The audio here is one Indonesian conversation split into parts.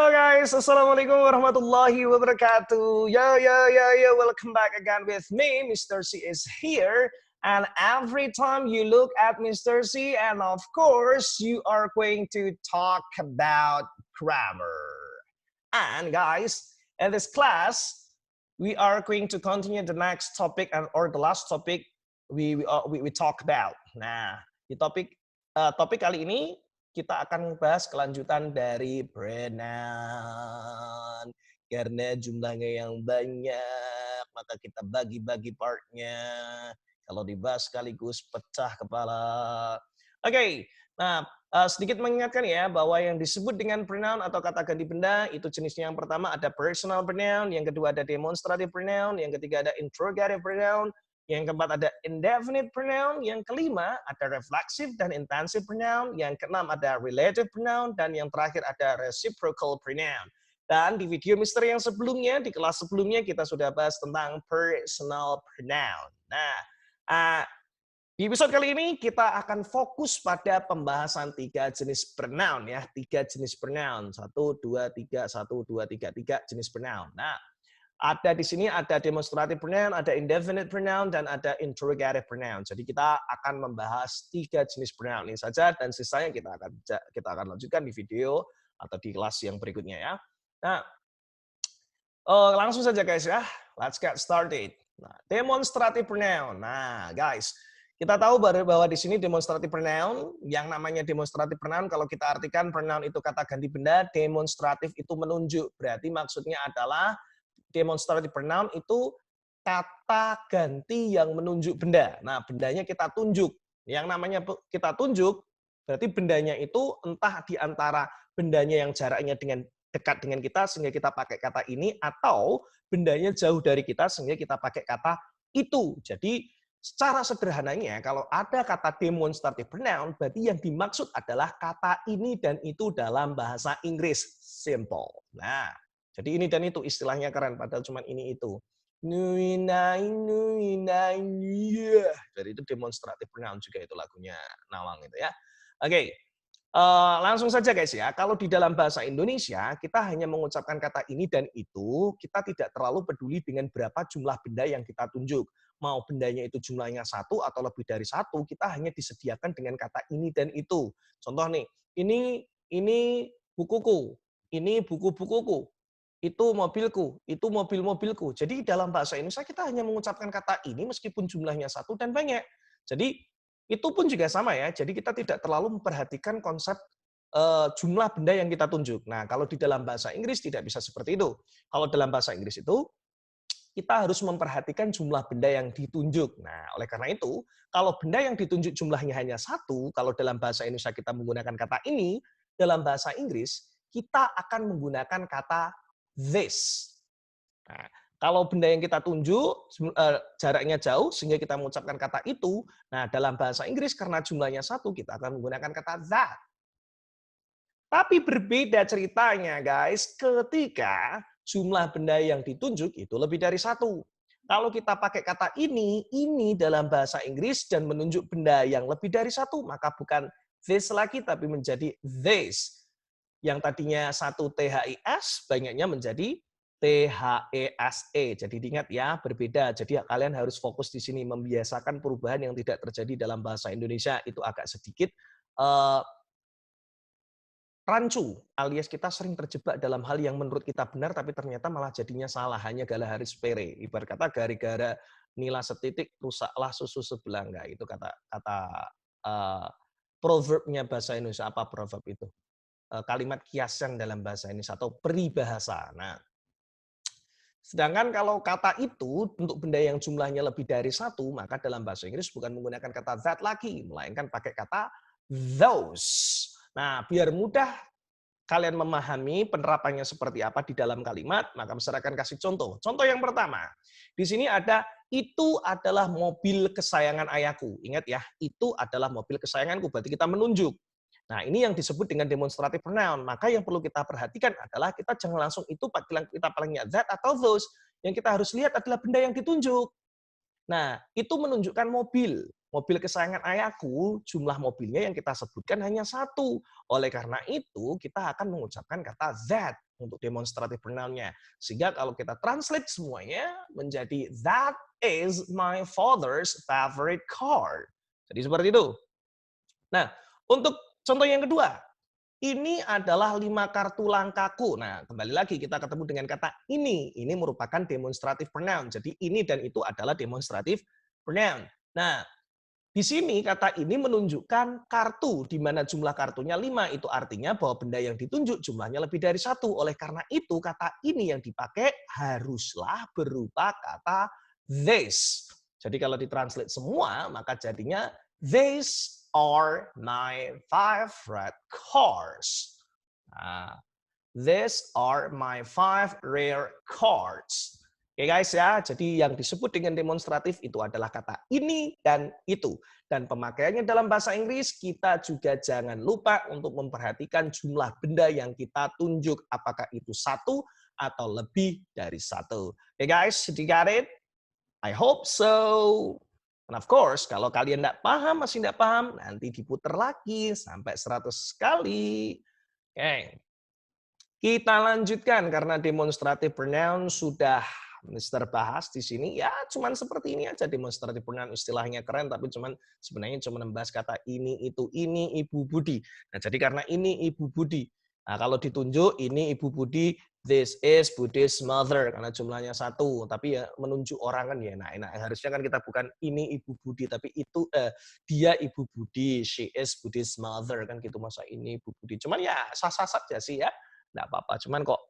Halo guys, Assalamualaikum warahmatullahi wabarakatuh. Yo, welcome back again with me. Mr. C is here. And every time you look at Mr. C, and of course, you are going to talk about grammar. And guys, in this class, we are going to continue the next topic or the last topic we talk about. Nah, di topik kali ini kita akan membahas kelanjutan dari pronoun. Karena jumlahnya yang banyak, maka kita bagi-bagi partnya. Kalau dibahas sekaligus pecah kepala. Oke, nah sedikit mengingatkan ya bahwa yang disebut dengan pronoun atau kata ganti benda itu jenisnya yang pertama ada personal pronoun, yang kedua ada demonstrative pronoun, yang ketiga ada interrogative pronoun, yang keempat ada indefinite pronoun, yang kelima ada reflexive dan intensive pronoun, yang keenam ada relative pronoun, dan yang terakhir ada reciprocal pronoun. Dan di video misteri yang sebelumnya, di kelas sebelumnya kita sudah bahas tentang personal pronoun. Nah, di episode kali ini kita akan fokus pada pembahasan 3 jenis pronoun ya, 3 jenis pronoun. 1, 2, 3, 1, 2, 3, 3 jenis pronoun. Nah, ada di sini ada demonstrative pronoun, ada indefinite pronoun, dan ada interrogative pronoun. Jadi kita akan membahas 3 jenis pronoun ini saja, dan sisanya kita akan lanjutkan di video atau di kelas yang berikutnya ya. Nah, langsung saja guys ya, let's get started. Nah, demonstrative pronoun. Nah guys, kita tahu bahwa di sini demonstrative pronoun, yang namanya demonstrative pronoun kalau kita artikan pronoun itu kata ganti benda, demonstratif itu menunjuk. Berarti maksudnya adalah demonstrative pronoun itu kata ganti yang menunjuk benda. Nah, bendanya kita tunjuk. Yang namanya kita tunjuk, berarti bendanya itu entah di antara bendanya yang jaraknya dekat dengan kita sehingga kita pakai kata ini, atau bendanya jauh dari kita sehingga kita pakai kata itu. Jadi, secara sederhananya, kalau ada kata demonstrative pronoun, berarti yang dimaksud adalah kata ini dan itu dalam bahasa Inggris. Simple. Nah, jadi ini dan itu istilahnya keren, padahal cuma ini itu. Jadi itu demonstrative pronoun juga itu lagunya Nawang itu ya. Oke, langsung saja guys ya. Kalau di dalam bahasa Indonesia kita hanya mengucapkan kata ini dan itu, kita tidak terlalu peduli dengan berapa jumlah benda yang kita tunjuk. Mau bendanya itu jumlahnya 1 atau lebih dari 1, kita hanya disediakan dengan kata ini dan itu. Contoh nih, ini bukuku, ini buku-bukuku, itu mobilku, itu mobil-mobilku. Jadi dalam bahasa Indonesia kita hanya mengucapkan kata ini meskipun jumlahnya 1 dan banyak. Jadi itu pun juga sama ya. Jadi kita tidak terlalu memperhatikan konsep jumlah benda yang kita tunjuk. Nah, kalau di dalam bahasa Inggris tidak bisa seperti itu. Kalau dalam bahasa Inggris itu kita harus memperhatikan jumlah benda yang ditunjuk. Nah, oleh karena itu, kalau benda yang ditunjuk jumlahnya hanya 1, kalau dalam bahasa Indonesia kita menggunakan kata ini, dalam bahasa Inggris kita akan menggunakan kata this. Nah, kalau benda yang kita tunjuk jaraknya jauh sehingga kita mengucapkan kata itu, nah dalam bahasa Inggris karena jumlahnya 1 kita akan menggunakan kata that. Tapi berbeda ceritanya guys ketika jumlah benda yang ditunjuk itu lebih dari 1. Kalau kita pakai kata ini dalam bahasa Inggris dan menunjuk benda yang lebih dari 1, maka bukan this lagi tapi menjadi this. Yang tadinya 1 THIS, banyaknya menjadi THESE. Jadi diingat ya, berbeda. Jadi kalian harus fokus di sini, membiasakan perubahan yang tidak terjadi dalam bahasa Indonesia. Itu agak sedikit rancu, alias kita sering terjebak dalam hal yang menurut kita benar, tapi ternyata malah jadinya salah, hanya gala hari sepere. Ibarat kata gara-gara nila setitik, rusaklah susu sebelangga. Itu kata proverbnya bahasa Indonesia. Apa proverb itu? Kalimat kiasan dalam bahasa Indonesia atau peribahasa. Nah, sedangkan kalau kata itu untuk benda yang jumlahnya lebih dari 1, maka dalam bahasa Inggris bukan menggunakan kata that lagi, melainkan pakai kata those. Nah, biar mudah kalian memahami penerapannya seperti apa di dalam kalimat, maka saya akan kasih contoh. Contoh yang pertama, di sini ada itu adalah mobil kesayangan ayahku. Ingat ya, itu adalah mobil kesayanganku, berarti kita menunjuk. Nah, ini yang disebut dengan demonstrative pronoun. Maka yang perlu kita perhatikan adalah kita jangan langsung itu kita palingnya that atau those. Yang kita harus lihat adalah benda yang ditunjuk. Nah, itu menunjukkan mobil. mobil kesayangan ayahku, jumlah mobilnya yang kita sebutkan hanya satu. Oleh karena itu, kita akan mengucapkan kata that untuk demonstrative pronoun-nya. Sehingga kalau kita translate semuanya menjadi that is my father's favorite car. Jadi seperti itu. Nah, untuk contoh yang kedua, ini adalah 5 kartu langkaku. Nah, kembali lagi kita ketemu dengan kata ini. Ini merupakan demonstrative pronoun. Jadi ini dan itu adalah demonstrative pronoun. Nah, di sini kata ini menunjukkan kartu, di mana jumlah kartunya 5. Itu artinya bahwa benda yang ditunjuk jumlahnya lebih dari 1. Oleh karena itu, kata ini yang dipakai haruslah berupa kata this. Jadi kalau ditranslate semua, maka jadinya these are my favorite cars. Nah, these are my 5 rare cards. Oke guys ya, jadi yang disebut dengan demonstratif itu adalah kata ini dan itu. Dan pemakaiannya dalam bahasa Inggris, kita juga jangan lupa untuk memperhatikan jumlah benda yang kita tunjuk. Apakah itu satu atau lebih dari satu. Oke guys, you got it? I hope so. And of course, kalau kalian tidak paham, masih tidak paham, nanti diputar lagi sampai 100 kali. Oke. Kita lanjutkan karena demonstrative pronoun sudah Mister bahas di sini. Ya, cuman seperti ini aja demonstrative pronoun, istilahnya keren tapi sebenarnya cuma membahas kata ini, itu, ini Ibu Budi. Nah, jadi karena ini Ibu Budi. Nah, kalau ditunjuk ini Ibu Budi, this is Budi's mother karena jumlahnya 1. Tapi ya menunjuk orang kan ya enak. Harusnya kan kita bukan ini Ibu Budi tapi itu dia Ibu Budi, she is Budi's mother kan gitu, masa ini Ibu Budi. Cuman ya sah-sah saja sih ya. Nggak apa-apa, cuman kok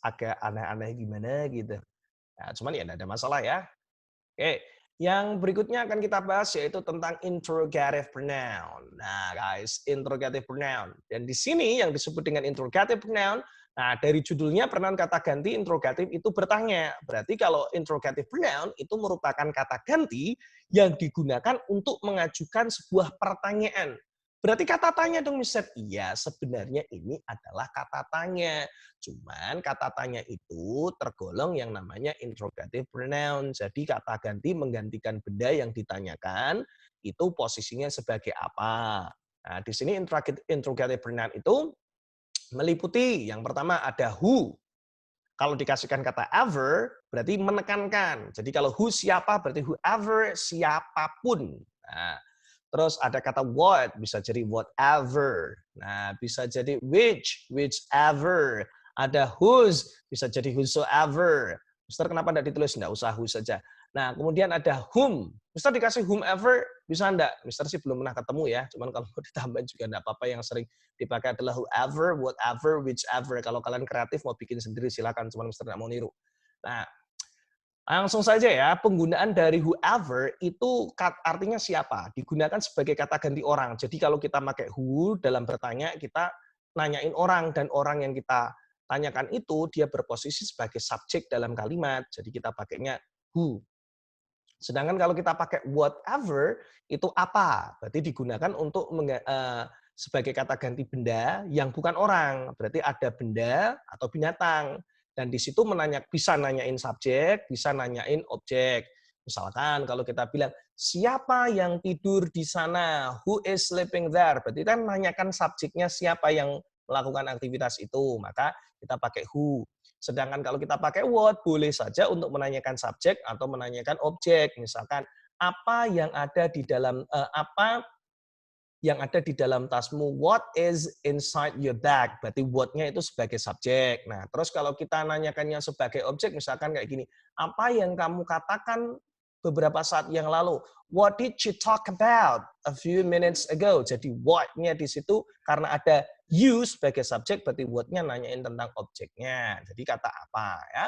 agak aneh-aneh gimana gitu. Nah, cuman ya nggak ada masalah ya. Oke, yang berikutnya akan kita bahas yaitu tentang interrogative pronoun. Nah, guys, interrogative pronoun. Dan di sini yang disebut dengan interrogative pronoun, nah dari judulnya pronoun kata ganti interrogatif itu bertanya. Berarti kalau interrogative pronoun itu merupakan kata ganti yang digunakan untuk mengajukan sebuah pertanyaan. Berarti kata tanya dong, Mister. Iya, sebenarnya ini adalah kata tanya. Cuman kata tanya itu tergolong yang namanya interrogative pronoun. Jadi kata ganti menggantikan benda yang ditanyakan, itu posisinya sebagai apa. Nah, di sini interrogative pronoun itu meliputi yang pertama ada who. Kalau dikasihkan kata ever, berarti menekankan. Jadi kalau who siapa, berarti whoever siapapun. Nah, terus ada kata what, bisa jadi whatever. Nah, bisa jadi whichever. Ada whose, bisa jadi whosoever. Mister, kenapa tidak ditulis? Tidak usah who saja. Nah, kemudian ada whom. Mister dikasih whomever, bisa enggak? Mister sih belum pernah ketemu ya. Cuman kalau mau ditambahin juga enggak apa-apa. Yang sering dipakai adalah whoever, whatever, whichever. Kalau kalian kreatif mau bikin sendiri silakan. Cuman Mister enggak mau niru. Nah, langsung saja ya, penggunaan dari whoever itu artinya siapa? Digunakan sebagai kata ganti orang. Jadi kalau kita pakai who dalam bertanya, kita nanyain orang, dan orang yang kita tanyakan itu dia berposisi sebagai subjek dalam kalimat. Jadi kita pakainya who. Sedangkan kalau kita pakai whatever, itu apa? Berarti digunakan untuk sebagai kata ganti benda yang bukan orang. Berarti ada benda atau binatang. Dan di situ bisa nanyain subjek, bisa nanyain objek. Misalkan kalau kita bilang, siapa yang tidur di sana? Who is sleeping there? Berarti kan menanyakan subjeknya siapa yang melakukan aktivitas itu. Maka kita pakai who. Sedangkan kalau kita pakai what, boleh saja untuk menanyakan subjek atau menanyakan objek. Misalkan, apa yang ada di dalam tasmu? What is inside your bag? Berarti what-nya itu sebagai subjek. Nah, terus kalau kita nanyakannya sebagai objek, misalkan kayak gini, apa yang kamu katakan beberapa saat yang lalu? What did you talk about a few minutes ago? Jadi what-nya di situ karena ada you sebagai subjek, berarti what-nya nanyain tentang objeknya. Jadi kata apa ya?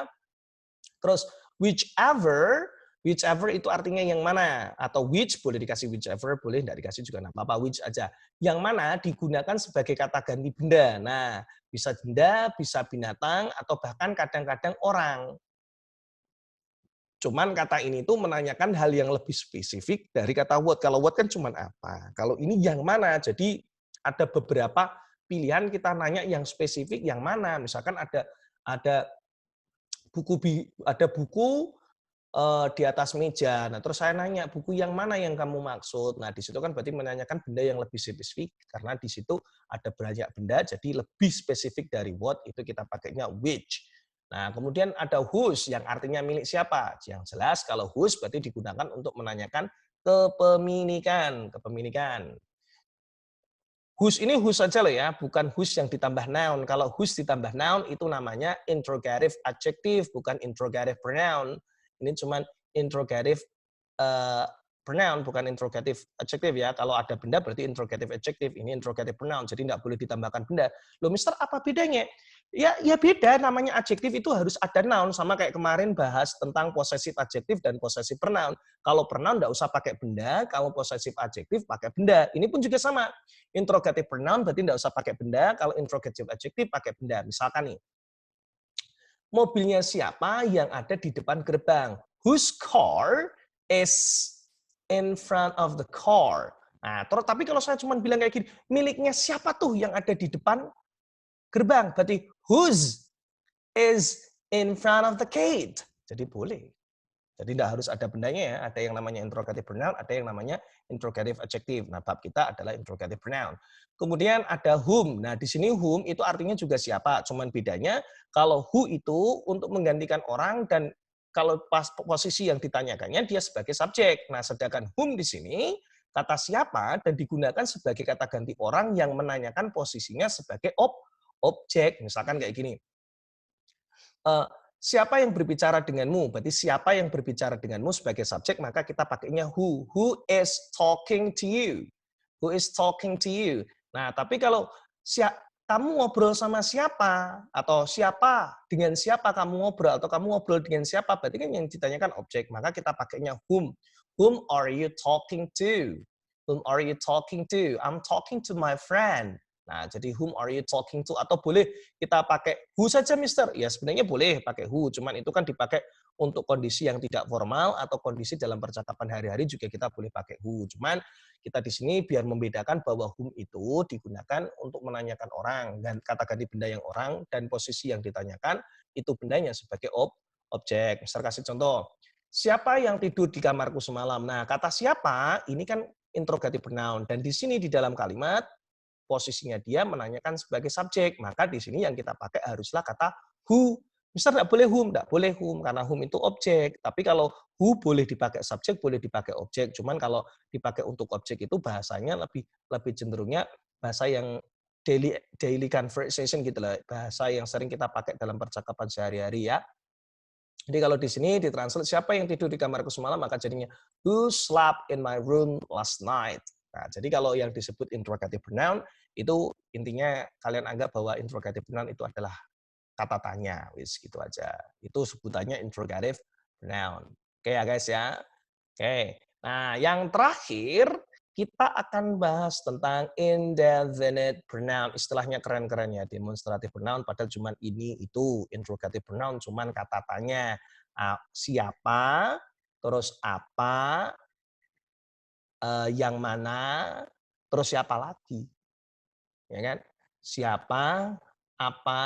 Terus whichever itu artinya yang mana, atau which boleh dikasih whichever, boleh tidak dikasih juga nggak apa-apa, which aja. Yang mana digunakan sebagai kata ganti benda. Nah, bisa benda, bisa binatang, atau bahkan kadang-kadang orang. Cuman kata ini tuh menanyakan hal yang lebih spesifik dari kata what. Kalau what kan cuman apa. Kalau ini yang mana. Jadi ada beberapa pilihan kita nanya yang spesifik yang mana. Misalkan ada buku di atas meja. Nah, terus saya nanya, buku yang mana yang kamu maksud? Nah, di situ kan berarti menanyakan benda yang lebih spesifik, karena di situ ada banyak benda, jadi lebih spesifik dari what, itu kita pakainya which. Nah, kemudian ada whose, yang artinya milik siapa. Yang jelas, kalau whose berarti digunakan untuk menanyakan kepemilikan. Kepemilikan. Whose ini whose saja loh ya, bukan whose yang ditambah noun. Kalau whose ditambah noun itu namanya interrogative adjective, bukan interrogative pronoun. Ini cuman interrogative eh, pronoun, bukan interrogative adjective ya. Kalau ada benda berarti interrogative adjective, ini interrogative pronoun, jadi tidak boleh ditambahkan benda. Loh mister, apa bedanya? Ya beda, namanya adjektif itu harus ada noun, sama kayak kemarin bahas tentang possessive adjective dan possessive pronoun. Kalau pronoun tidak usah pakai benda, kalau possessive adjective pakai benda. Ini pun juga sama. Interrogative pronoun berarti tidak usah pakai benda, kalau interrogative adjective pakai benda. Misalkan nih, mobilnya siapa yang ada di depan gerbang? Whose car is in front of the car? Nah, tapi kalau saya cuma bilang kayak gini, miliknya siapa tuh yang ada di depan gerbang? Berarti whose is in front of the gate. Jadi boleh. Jadi tidak harus ada bendanya ya. Ada yang namanya interrogative pronoun, ada yang namanya interrogative adjective. Nah, bab kita adalah interrogative pronoun. Kemudian ada whom. Nah, di sini whom itu artinya juga siapa. Cuman bedanya kalau who itu untuk menggantikan orang, dan kalau pas posisi yang ditanyakannya dia sebagai subjek. Nah, sedangkan whom di sini kata siapa dan digunakan sebagai kata ganti orang yang menanyakan posisinya sebagai objek. Misalkan kayak gini. Siapa yang berbicara denganmu? Berarti siapa yang berbicara denganmu sebagai subjek, maka kita pakainya who. Who is talking to you? Who is talking to you? Nah, tapi kalau kamu ngobrol sama siapa, atau siapa dengan siapa kamu ngobrol, atau kamu ngobrol dengan siapa, berarti kan yang ditanyakan objek, maka kita pakainya whom. Whom are you talking to? Whom are you talking to? I'm talking to my friend. Nah, jadi whom are you talking to? Atau boleh kita pakai who saja, Mister? Ya, sebenarnya boleh pakai who, cuman itu kan dipakai untuk kondisi yang tidak formal atau kondisi dalam percakapan hari-hari juga kita boleh pakai who. Cuman kita di sini biar membedakan bahwa whom itu digunakan untuk menanyakan orang, dan kata ganti benda yang orang, dan posisi yang ditanyakan itu bendanya sebagai objek. Mister kasih contoh, siapa yang tidur di kamarku semalam? Nah, kata siapa ini kan interrogative pronoun, dan di sini di dalam kalimat posisinya dia menanyakan sebagai subjek, maka di sini yang kita pakai haruslah kata who. Mister tidak boleh whom, tidak boleh whom, karena whom itu objek. Tapi kalau who boleh dipakai subjek, boleh dipakai objek. Cuman kalau dipakai untuk objek itu bahasanya lebih cenderungnya bahasa yang daily conversation gitu lah, bahasa yang sering kita pakai dalam percakapan sehari-hari ya. Jadi kalau di sini ditranslate siapa yang tidur di kamarku semalam, maka jadinya who slept in my room last night. Nah, jadi kalau yang disebut interrogative pronoun itu intinya kalian anggap bahwa interrogative pronoun itu adalah kata tanya, wis gitu aja. Itu sebutannya interrogative pronoun. Oke ya guys ya. Oke. Nah, yang terakhir kita akan bahas tentang indefinite pronoun. Istilahnya keren-keren ya, demonstrative pronoun padahal cuman ini itu, interrogative pronoun cuman kata tanya. Siapa, terus apa, yang mana, terus siapa lagi. Ya kan? Siapa, apa,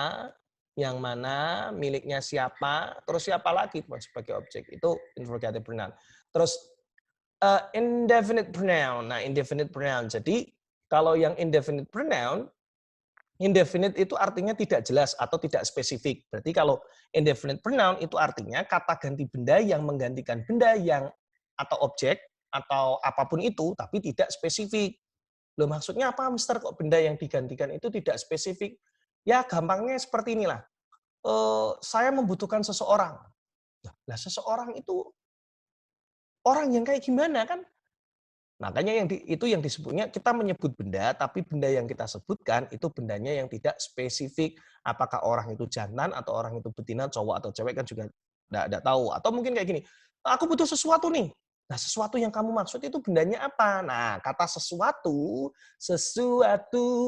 yang mana, miliknya siapa, terus siapa lagi sebagai objek. Itu interrogative pronoun. Terus indefinite pronoun. Nah, indefinite pronoun. Jadi kalau yang indefinite pronoun, indefinite itu artinya tidak jelas atau tidak spesifik. Berarti kalau indefinite pronoun itu artinya kata ganti benda yang menggantikan benda yang atau objek atau apapun itu, tapi tidak spesifik. Loh, maksudnya apa, Mister? Kok benda yang digantikan itu tidak spesifik? Ya, gampangnya seperti inilah. Saya membutuhkan seseorang. Lah, seseorang itu orang yang kayak gimana kan? Makanya itu yang disebutnya kita menyebut benda, tapi benda yang kita sebutkan itu bendanya yang tidak spesifik. Apakah orang itu jantan atau orang itu betina, cowok atau cewek kan juga enggak tahu. Atau mungkin kayak gini, aku butuh sesuatu nih. Nah, sesuatu yang kamu maksud itu bendanya apa? Nah, kata sesuatu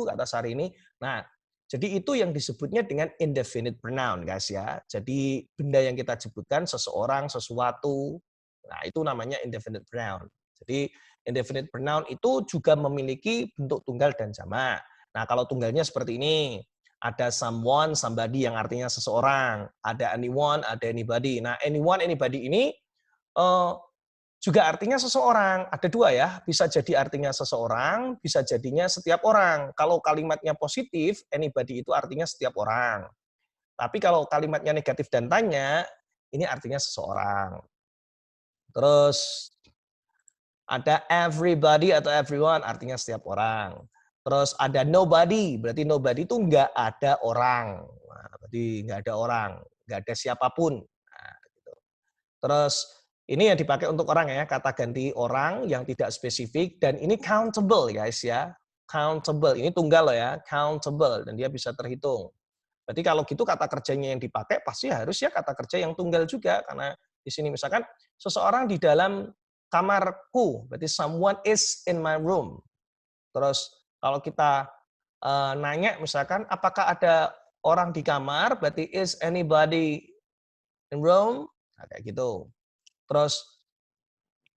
kata Sari ini. Nah, jadi itu yang disebutnya dengan indefinite pronoun, guys ya. Jadi benda yang kita sebutkan seseorang, sesuatu. Nah, itu namanya indefinite pronoun. Jadi indefinite pronoun itu juga memiliki bentuk tunggal dan jamak. Nah, kalau tunggalnya seperti ini. Ada someone, somebody yang artinya seseorang. Ada anyone, ada anybody. Nah, anyone, anybody ini eh, juga artinya seseorang. Ada dua ya, bisa jadi artinya seseorang, bisa jadinya setiap orang. Kalau kalimatnya positif, anybody itu artinya setiap orang. Tapi kalau kalimatnya negatif dan tanya, ini artinya seseorang. Terus ada everybody atau everyone, artinya setiap orang. Terus ada nobody, berarti nobody itu nggak ada orang. Nah, berarti nggak ada orang, nggak ada siapapun. Nah, gitu. Terus ini yang dipakai untuk orang ya, kata ganti orang yang tidak spesifik dan ini countable guys ya. Countable, ini tunggal loh ya, countable dan dia bisa terhitung. Berarti kalau gitu kata kerjanya yang dipakai pasti harus ya kata kerja yang tunggal juga karena di sini misalkan seseorang di dalam kamarku, berarti someone is in my room. Terus kalau kita nanya misalkan apakah ada orang di kamar, berarti is anybody in room? Nah, kayak gitu. Terus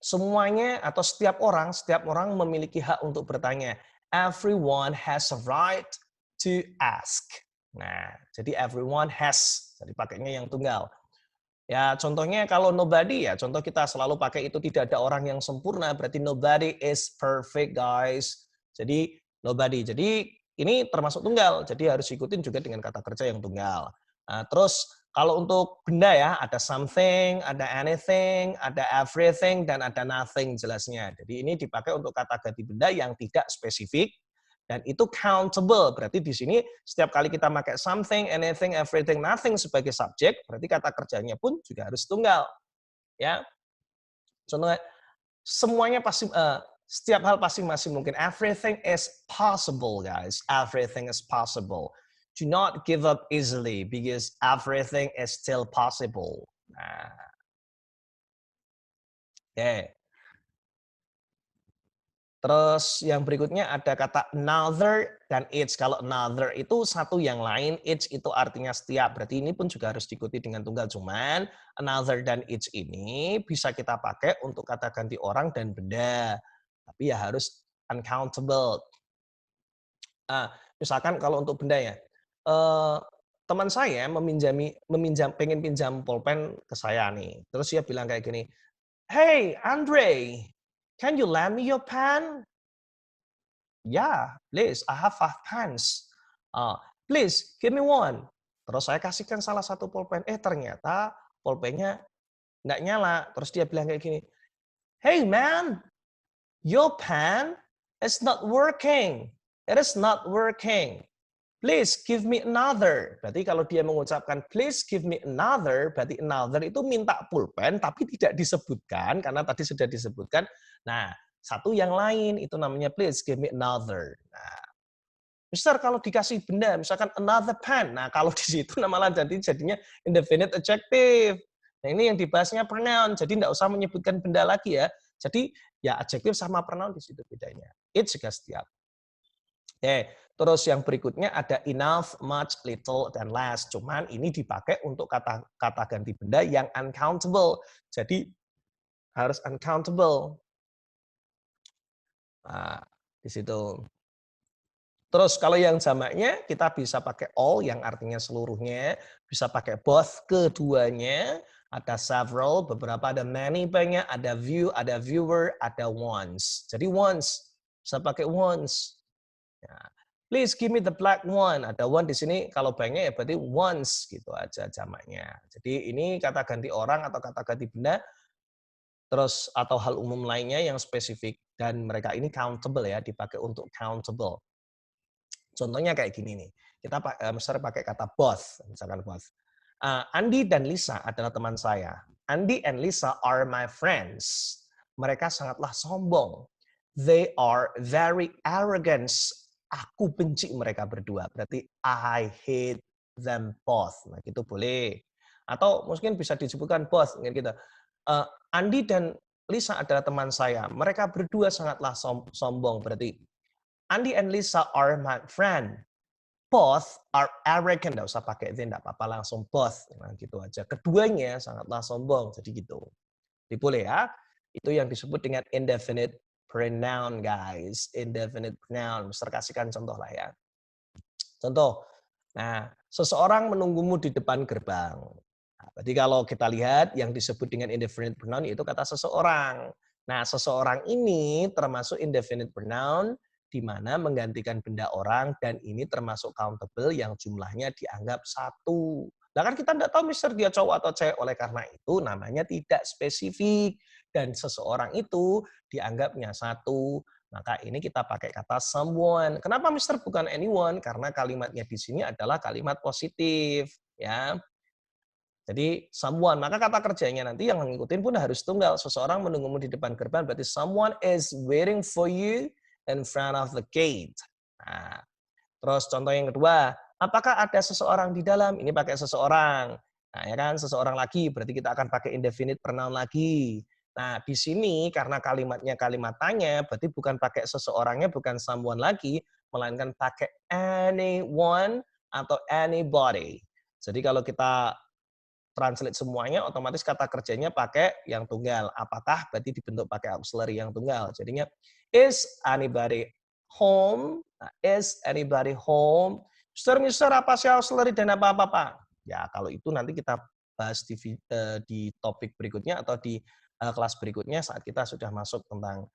semuanya atau setiap orang memiliki hak untuk bertanya. Everyone has a right to ask. Nah, jadi everyone has. Jadi pakainya yang tunggal. Ya, contohnya kalau nobody ya, contoh kita selalu pakai itu tidak ada orang yang sempurna, berarti nobody is perfect, guys. Jadi nobody. Jadi ini termasuk tunggal, jadi harus ikutin juga dengan kata kerja yang tunggal. Nah, terus kalau untuk benda ya, ada something, ada anything, ada everything, dan ada nothing jelasnya. Jadi ini dipakai untuk kata ganti benda yang tidak spesifik, dan itu countable. Berarti di sini setiap kali kita pakai something, anything, everything, nothing sebagai subjek, berarti kata kerjanya pun juga harus tunggal. Ya, contohnya semuanya pasti setiap hal pasti masih mungkin. Everything is possible, guys. Everything is possible. Do not give up easily because everything is still possible. Nah, oke. Okay. Terus yang berikutnya ada kata another dan each. Kalau another itu satu yang lain, each itu artinya setiap. Berarti ini pun juga harus diikuti dengan tunggal. Cuman another dan each ini bisa kita pakai untuk kata ganti orang dan benda. Tapi ya harus uncountable. Misalkan kalau untuk benda ya, eh, teman saya pengen pinjam pulpen ke saya nih. Terus dia bilang kayak gini, "Hey Andre, can you lend me your pen?" "Yeah, please, I have 5 pens." "Please, give me one." Terus saya kasihkan salah satu pulpen, ternyata pulpennya nggak nyala. Terus dia bilang kayak gini, "Hey man, your pen is not working. It is not working. Please give me another." Berarti kalau dia mengucapkan please give me another, berarti another itu minta pulpen tapi tidak disebutkan karena tadi sudah disebutkan. Nah, satu yang lain itu namanya please give me another. Nah, Mister kalau dikasih benda, misalkan another pen. Nah, kalau di situ malah jadinya indefinite adjective. Nah, ini yang dibahasnya pronoun. Jadi tidak usah menyebutkan benda lagi ya. Jadi ya adjektif sama pronoun di situ bedanya. It juga setiap. Oke, terus yang berikutnya ada enough, much, little, dan less. Cuman ini dipakai untuk kata ganti benda yang uncountable. Jadi harus uncountable. Nah, di situ. Terus kalau yang jamaknya kita bisa pakai all yang artinya seluruhnya, bisa pakai both keduanya, ada several, beberapa ada many banyak, ada view, ada viewer, ada once. Jadi once, bisa pakai once. Ya. Please give me the black one. Ada one di sini kalau banyak ya berarti once gitu aja jamaknya. Jadi ini kata ganti orang atau kata ganti benda terus atau hal umum lainnya yang spesifik dan mereka ini countable ya, dipakai untuk countable. Contohnya kayak gini nih. Kita misalnya pakai kata both, misalkan both. Andi dan Lisa adalah teman saya. Andi and Lisa are my friends. Mereka sangatlah sombong. They are very arrogant. Aku benci mereka berdua. Berarti I hate them both. Nah, gitu boleh. Atau mungkin bisa disebutkan both. Gitu. Andi dan Lisa adalah teman saya. Mereka berdua sangatlah sombong. Berarti Andi and Lisa are my friend. Both are arrogant. Nggak usah pakai they, nggak apa-apa. Langsung both. Nah, gitu aja. Keduanya sangatlah sombong. Jadi gitu. Jadi boleh ya. Itu yang disebut dengan indefinite pronoun, guys. Indefinite pronoun. Mister kasihkan contoh lah ya. Contoh. Nah, seseorang menunggumu di depan gerbang. Berarti kalau kita lihat yang disebut dengan indefinite pronoun itu kata seseorang. Nah, seseorang ini termasuk indefinite pronoun di mana menggantikan benda orang dan ini termasuk countable yang jumlahnya dianggap satu. Nah kan kita tidak tahu Mister dia cowok atau cewek, oleh karena itu namanya tidak spesifik. Dan seseorang itu dianggapnya satu, maka ini kita pakai kata someone. Kenapa Mister bukan anyone? Karena kalimatnya di sini adalah kalimat positif. Ya, jadi someone, maka kata kerjanya nanti yang ngikutin pun harus tunggal. Seseorang menunggumu di depan gerbang, berarti someone is waiting for you in front of the gate. Nah, terus contoh yang kedua, apakah ada seseorang di dalam? Ini pakai seseorang. Nah, ya kan, seseorang lagi, berarti kita akan pakai indefinite pronoun lagi. Nah, di sini karena kalimatnya kalimat tanya, berarti bukan pakai seseorangnya, bukan someone lagi, melainkan pakai anyone atau anybody. Jadi kalau kita translate semuanya, otomatis kata kerjanya pakai yang tunggal. Apakah berarti dibentuk pakai auxiliary yang tunggal. Jadinya, is anybody home? Nah, is anybody home? Mister, apa sih auxiliary dan apa-apa, Pak? Ya, kalau itu nanti kita bahas di topik berikutnya atau di kelas berikutnya saat kita sudah masuk tentang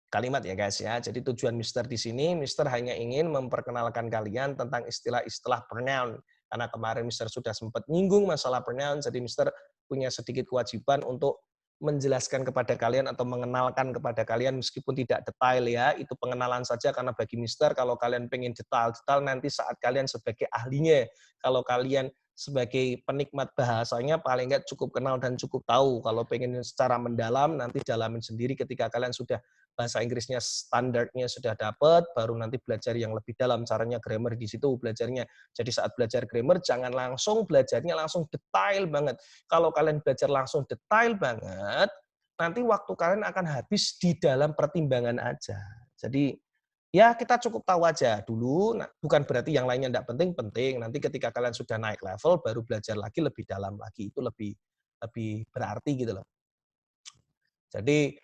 kalimat ya guys ya. Jadi tujuan Mister di sini, Mister hanya ingin memperkenalkan kalian tentang istilah-istilah pronoun. Karena kemarin Mister sudah sempat nyinggung masalah pronoun, jadi Mister punya sedikit kewajiban untuk menjelaskan kepada kalian atau mengenalkan kepada kalian meskipun tidak detail ya, itu pengenalan saja karena bagi Mister kalau kalian pengen detail-detail nanti saat kalian sebagai ahlinya, kalau kalian sebagai penikmat bahasanya paling nggak cukup kenal dan cukup tahu. Kalau pengen secara mendalam nanti dalamin sendiri ketika kalian sudah bahasa Inggrisnya standarnya sudah dapat, baru nanti belajar yang lebih dalam caranya grammar di situ belajarnya. Jadi saat belajar grammar jangan langsung belajarnya langsung detail banget. Kalau kalian belajar langsung detail banget, nanti waktu kalian akan habis di dalam pertimbangan aja. Jadi ya kita cukup tahu aja dulu, bukan berarti yang lainnya tidak penting, penting. Nanti ketika kalian sudah naik level, baru belajar lagi lebih dalam lagi. Itu lebih lebih berarti gitu loh. Jadi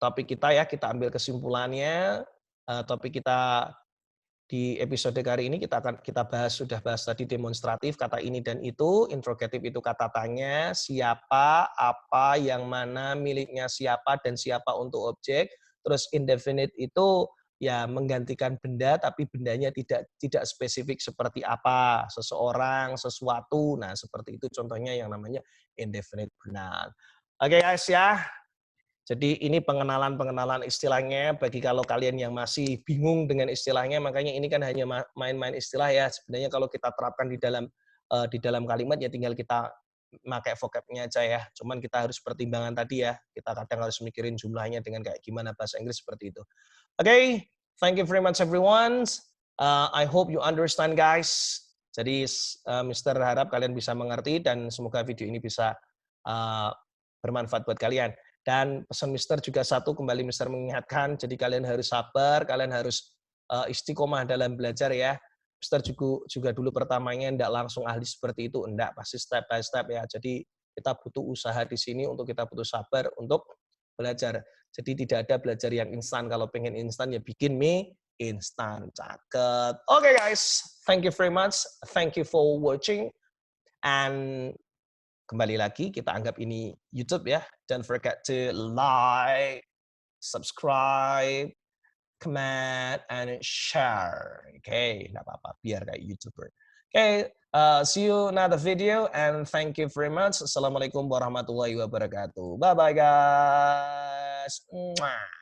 topik kita ya, kita ambil kesimpulannya, topik kita di episode kali ini kita bahas, sudah bahas tadi demonstratif, kata ini dan itu, interrogatif itu kata tanya, siapa, apa, yang mana, miliknya siapa, dan siapa untuk objek. Terus indefinite itu ya menggantikan benda, tapi bendanya tidak spesifik seperti apa, seseorang, sesuatu. Nah, seperti itu contohnya yang namanya indefinite pronoun. Oke guys ya, jadi ini pengenalan-pengenalan istilahnya bagi kalau kalian yang masih bingung dengan istilahnya, makanya ini kan hanya main-main istilah ya. Sebenarnya kalau kita terapkan di dalam kalimat ya tinggal kita pakai vocabnya aja ya. Cuman kita harus pertimbangan tadi ya. Kita kadang harus mikirin jumlahnya dengan kayak gimana bahasa Inggris seperti itu. Oke, thank you very much everyone. I hope you understand guys. Jadi Mister harap kalian bisa mengerti dan semoga video ini bisa bermanfaat buat kalian. Dan pesan Mister juga satu, kembali Mister mengingatkan, jadi kalian harus sabar, kalian harus istiqomah dalam belajar ya. Mister juga dulu pertamanya enggak langsung ahli seperti itu, enggak, pasti step by step ya. Jadi kita butuh usaha di sini untuk kita butuh sabar untuk belajar. Jadi tidak ada belajar yang instan. Kalau pengen instan ya bikin mie instan. Cakep. Oke guys, thank you very much. Thank you for watching. And kembali lagi, kita anggap ini YouTube ya. Don't forget to like, subscribe, comment, and share. Okay, nggak apa-apa, biar kayak YouTuber. Okay, see you another video, and thank you very much. Assalamualaikum warahmatullahi wabarakatuh. Bye-bye, guys. Mwah.